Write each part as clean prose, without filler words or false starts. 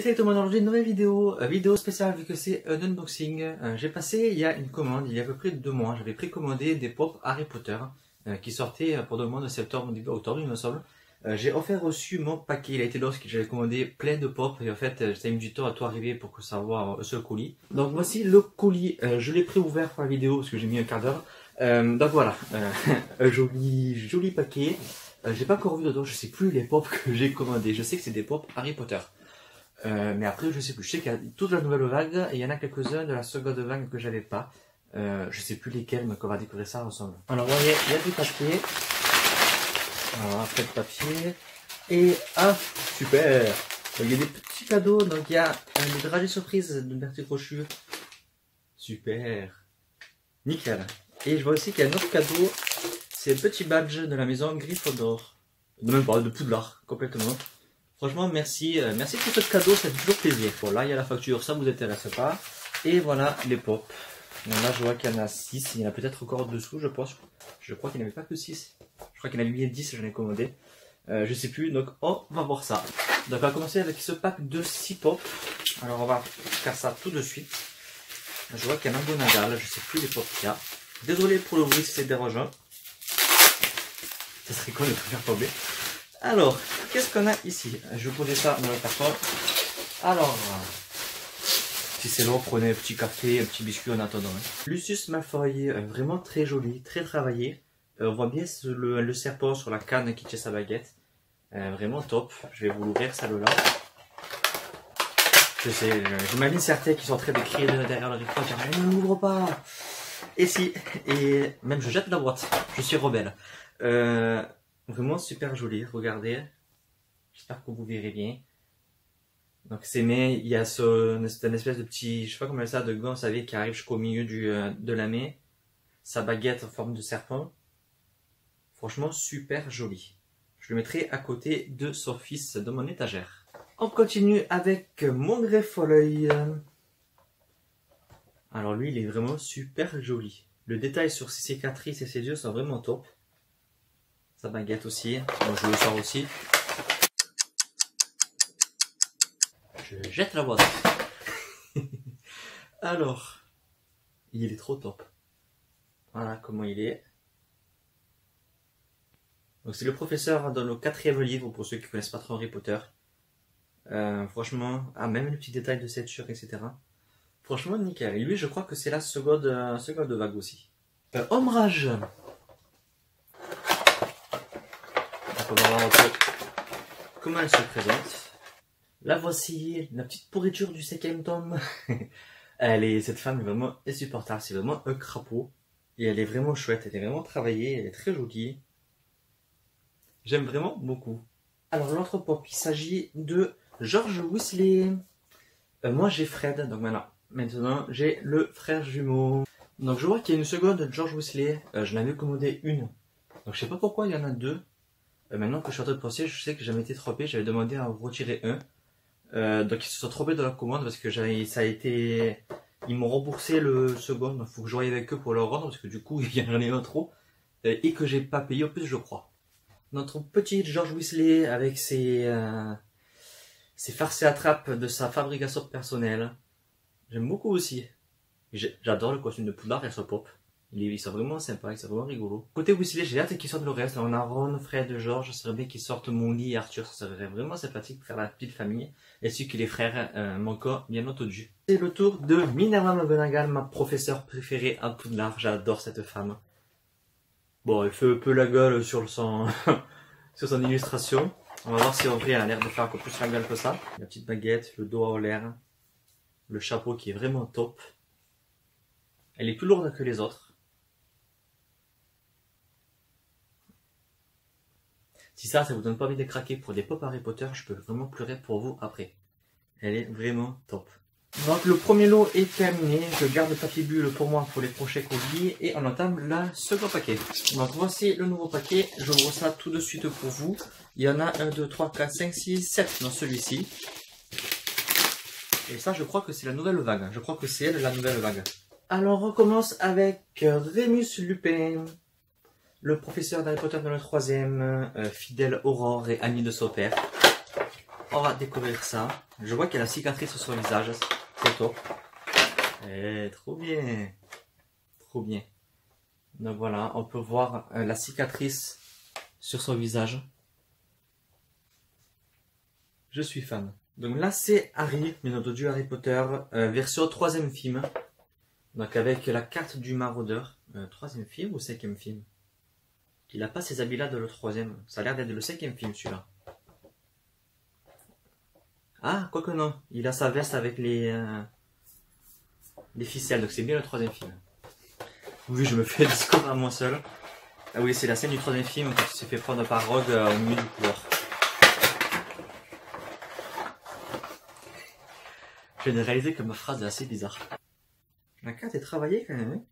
salut tout le monde, aujourd'hui une nouvelle vidéo spéciale vu que c'est un unboxing. J'ai passé il y a une commande, il y a à peu près 2 mois, j'avais précommandé des pop Harry Potter qui sortaient pour le mois de septembre, début octobre il me semble. J'ai enfin reçu mon paquet, il a été lorsque j'avais commandé plein de pop et en fait ça a mis du temps à tout arriver pour que ça voit un seul colis. Donc voici le colis, je l'ai pré-ouvert pour la vidéo parce que j'ai mis un quart d'heure. Donc voilà, un joli paquet. J'ai pas encore vu dedans, je sais plus les pop que j'ai commandé, je sais que c'est des pop Harry Potter. Mais après je sais plus, je sais qu'il y a toute la nouvelle vague et il y en a quelques-uns de la seconde vague que j'avais pas. Je sais plus lesquels, mais qu'on va découvrir ça ensemble. Alors vous voyez, il y a du papier. Alors après le papier. Et ah super, il y a des petits cadeaux, donc il y a des dragées surprises de Bertie Crochu. Super, nickel. Et je vois aussi qu'il y a un autre cadeau, c'est un petit badge de la maison Gryffondor. Même pas, de Poudlard, complètement. Franchement, merci, merci pour ce cadeau, ça fait toujours plaisir. Bon, là, il y a la facture, ça vous intéresse pas. Et voilà les pops. Donc là, je vois qu'il y en a 6, il y en a peut-être encore dessous, je pense. Je crois qu'il n'y avait pas que 6. Je crois qu'il y en avait bien 10, j'en ai commandé. Je sais plus, donc on va voir ça. Donc on va commencer avec ce pack de 6 pops. Alors on va faire ça tout de suite. Je vois qu'il y en a un bon nagal, je sais plus les pops qu'il y a. Désolé pour le bruit si c'est dérangeant. Ça serait con de tout faire tomber. Alors, qu'est-ce qu'on a ici? Je vais poser ça dans le carton. Alors, si c'est long, prenez un petit café, un petit biscuit en attendant. Lucius Malfoy, vraiment très joli, très travaillé. On voit bien le serpent sur la canne qui tient sa baguette. Vraiment top. Je vais vous l'ouvrir, celle-là. Je sais, j'imagine certains qui sont en train de crier derrière leur écran, dire ne l'ouvre pas. Et si, et même je jette la boîte. Je suis rebelle. Vraiment super joli, regardez. J'espère que vous verrez bien. Donc c'est mains, il y a une espèce de petit, je sais pas comment ça, de gant, vous savez, qui arrive jusqu'au milieu de la main. Sa baguette en forme de serpent. Franchement super joli. Je le mettrai à côté de son fils dans mon étagère. On continue avec mon greffe-œil. Alors lui, il est vraiment super joli. Le détail sur ses cicatrices et ses yeux sont vraiment top. Sa baguette aussi, bon, je le sors aussi. Je jette la boîte. Alors, il est trop top. Voilà comment il est. Donc c'est le professeur dans le 4e livre pour ceux qui ne connaissent pas trop Harry Potter. Franchement, même le petit détail de cette ceinture, etc. Franchement nickel. Et lui, je crois que c'est la seconde vague aussi. Ombrage. On va voir un peu comment elle se présente. La voici, la petite pourriture du 5e tome. Cette femme est vraiment insupportable, c'est vraiment un crapaud. Et elle est vraiment chouette, elle est vraiment travaillée, elle est très jolie. J'aime vraiment beaucoup. Alors l'autre pop, il s'agit de George Weasley. Moi j'ai Fred, donc maintenant j'ai le frère jumeau. Donc je vois qu'il y a une seconde de George Weasley, je l'avais commandé une. Donc je sais pas pourquoi il y en a 2. Maintenant que je suis en train de penser, je sais que j'avais été trompé, j'avais demandé à en retirer un. Donc ils se sont trompés dans la commande parce que ils m'ont remboursé le second, donc il faut que je voie avec eux pour leur rendre parce que du coup il y en a un trop. Et que j'ai pas payé en plus je crois. Notre petit George Weasley avec ses farces et attrapes de sa fabrication personnelle. J'aime beaucoup aussi. J'adore le costume de Poudlard et son pop. Ils sont vraiment sympas, ils sont vraiment rigolos. Côté Weasley, j'ai hâte qu'ils sortent le reste. On a Ron, Fred, George, ça serait bien qu'ils sortent Molly et Arthur. Ça serait vraiment sympathique pour faire la petite famille. Ainsi que les frères, mon corps bien entendu. C'est le tour de Minerva McGonagall, ma professeure préférée à Poudlard. J'adore cette femme. Bon, elle fait un peu la gueule sur son illustration. On va voir si en vrai elle a l'air de faire encore plus la gueule que ça. La petite baguette, le dos en l'air. Le chapeau qui est vraiment top. Elle est plus lourde que les autres. Si ça vous donne pas envie de craquer pour des pop Harry Potter, je peux vraiment pleurer pour vous après. Elle est vraiment top. Donc le premier lot est terminé. Je garde le papier bulle pour moi pour les prochains colis et on entame le second paquet. Donc voici le nouveau paquet. J'ouvre ça tout de suite pour vous. Il y en a 1, 2, 3, 4, 5, 6, 7 dans celui-ci. Et ça je crois que c'est la nouvelle vague. Je crois que c'est elle la nouvelle vague. Alors on commence avec Remus Lupin. Le professeur d'Harry Potter dans le 3e, fidèle Aurore et ami de son père. on va découvrir ça. Je vois qu'il y a la cicatrice sur le visage, c'est top. Eh, trop bien. Trop bien. Donc voilà, on peut voir la cicatrice sur son visage. Je suis fan. Donc là, c'est Harry, bien entendu, Harry Potter, version 3e film. Donc avec la carte du maraudeur. 3e film ou 5e film? Il n'a pas ces habits-là de le 3e. Ça a l'air d'être le 5e film, celui-là. Ah, quoique non. Il a sa veste avec les ficelles, donc c'est bien le 3e film. Oui, je me fais le discours à moi seul. Ah oui, c'est la scène du 3e film quand il s'est fait prendre par Rogue au milieu du couloir. Je viens de réaliser que ma phrase est assez bizarre. La carte est travaillée quand même.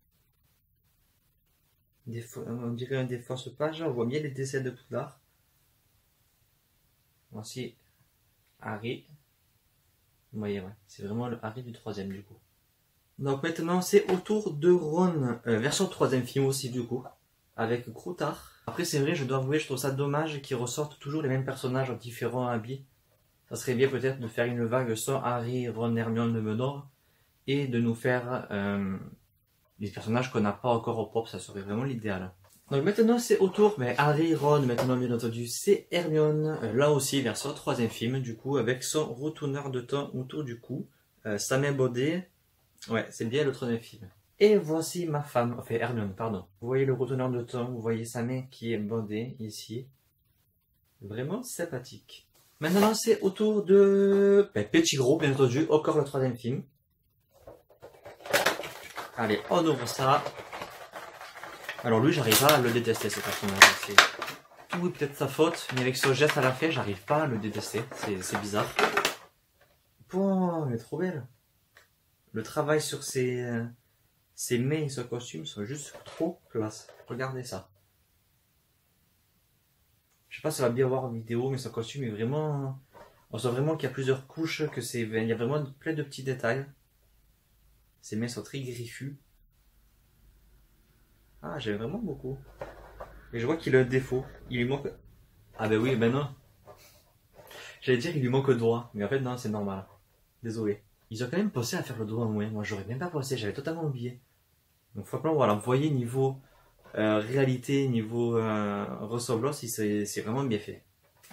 On dirait un des forces pages, on voit bien les décès de Poudlard. Voici Harry. Vous voyez, ouais, c'est vraiment le Harry du 3e du coup. Donc maintenant c'est au tour de Ron, version 3e film aussi du coup, avec Croutard. Après c'est vrai, je dois avouer, je trouve ça dommage qu'ils ressortent toujours les mêmes personnages en différents habits. Ça serait bien peut-être de faire une vague sans Harry, Ron, Hermione, Dumbledore et de nous faire des personnages qu'on n'a pas encore au pop, ça serait vraiment l'idéal. Donc maintenant c'est au tour, mais Harry, Ron, maintenant bien entendu c'est Hermione, là aussi version 3e film du coup, avec son retourneur de temps autour du cou, sa main bodée. Ouais, c'est bien le 3e film. Et voici ma femme, enfin Hermione, pardon. Vous voyez le retourneur de temps, vous voyez sa main qui est bandée ici. Vraiment sympathique. Maintenant c'est au tour de Petit Gros, bien entendu, encore le 3e film. Allez, on ouvre ça. Alors lui, j'arrive pas à le détester, ce personnage. Tout est peut-être sa faute, mais avec ce geste à la fin, j'arrive pas à le détester. C'est bizarre. Bon, elle est trop belle. Le travail sur ses mains et son costume sont juste trop classe. Regardez ça. Je sais pas si ça va bien voir en vidéo, mais son costume est vraiment... On sent vraiment qu'il y a plusieurs couches, il y a vraiment plein de petits détails. Ses mains sont très griffues. Ah, j'aime vraiment beaucoup. Et je vois qu'il a un défaut. Il lui manque... Ah ben oui, ben non. J'allais dire il lui manque le doigt, mais en fait non, c'est normal. Désolé. Ils ont quand même pensé à faire le doigt au moins. Moi, j'aurais même pas pensé, j'avais totalement oublié. Donc franchement, voilà, vous voyez niveau réalité, niveau ressemblance, c'est vraiment bien fait.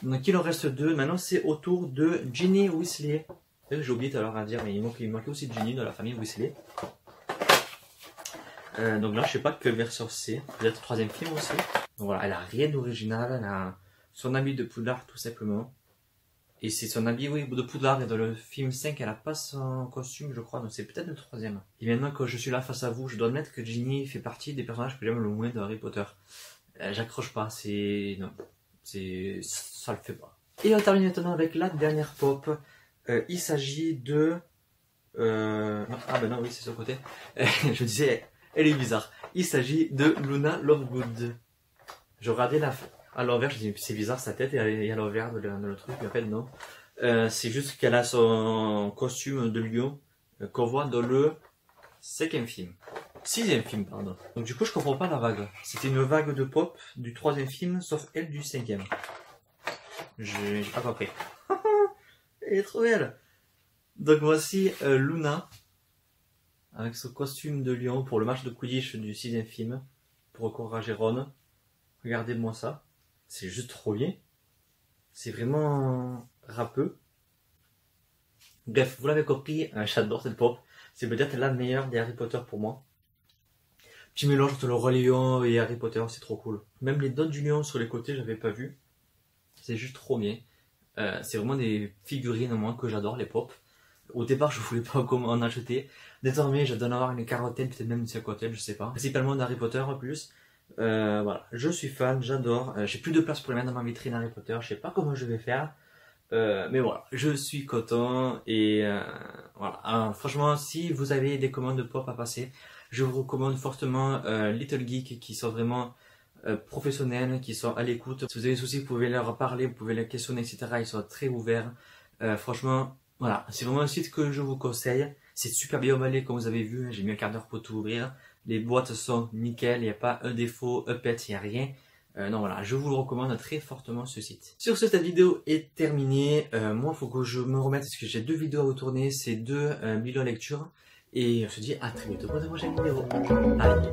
Donc il en reste deux. Maintenant, c'est au tour de Ginny Weasley. J'ai oublié tout à l'heure à dire, mais il manquait aussi Ginny dans la famille Weasley. Donc là, je sais pas quelle version c'est. Peut-être 3e film aussi. Donc voilà, elle a rien d'original. Elle a son habit de Poudlard tout simplement. Et c'est son habit, oui, de Poudlard. Et dans le film 5, elle a pas son costume, je crois. Donc c'est peut-être le 3e. Et maintenant, quand je suis là face à vous, je dois admettre que Ginny fait partie des personnages que j'aime le moins de Harry Potter. J'accroche pas. Non, ça le fait pas. Et on termine maintenant avec la dernière pop. Il s'agit de... Ah ben non, oui, c'est sur le côté. Je disais... Elle est bizarre. Il s'agit de Luna Lovegood. Je regardais à l'envers, je dis c'est bizarre sa tête et à l'envers de le truc, mais en fait non. C'est juste qu'elle a son costume de lion qu'on voit dans le 5e film. 6e film, pardon. Donc du coup je comprends pas la vague. C'était une vague de pop du 3e film, sauf elle du 5e. J'ai pas compris. Elle est trop belle. Donc voici Luna. Avec son costume de lion pour le match de Quidditch du 6e film, pour encourager Ron. Regardez-moi ça, c'est juste trop bien. C'est vraiment râpeux. Bref, vous l'avez compris, j'adore cette pop. C'est peut-être la meilleure des Harry Potter pour moi. Petit mélange entre le Roi Lion et Harry Potter, c'est trop cool. Même les dots du lion sur les côtés, j'avais pas vu. C'est juste trop bien. C'est vraiment des figurines moi que j'adore, les pop. Au départ, je voulais pas en acheter. Désormais, je dois en avoir une quarantaine, peut-être même une cinquantaine, je sais pas. Principalement d'Harry Potter en plus. Voilà, je suis fan, j'adore. J'ai plus de place pour les mettre dans ma vitrine Harry Potter. Je sais pas comment je vais faire. Mais voilà, je suis content. Et voilà. Alors, franchement, si vous avez des commandes de pop à passer, je vous recommande fortement Little Geek qui sont vraiment professionnels, qui sont à l'écoute. Si vous avez des soucis, vous pouvez leur parler, vous pouvez les questionner, etc. Ils sont très ouverts. Franchement... Voilà, c'est vraiment un site que je vous conseille. C'est super bien emballé comme vous avez vu. J'ai mis un quart d'heure pour tout ouvrir. Les boîtes sont nickel, il n'y a pas un défaut, un pet, il n'y a rien. Non voilà, je vous le recommande très fortement ce site. Sur ce, cette vidéo est terminée. Moi, il faut que je me remette parce que j'ai 2 vidéos à vous tourner, c'est 2 bilans lecture. Et on se dit à très bientôt pour de prochaines vidéos. Bye.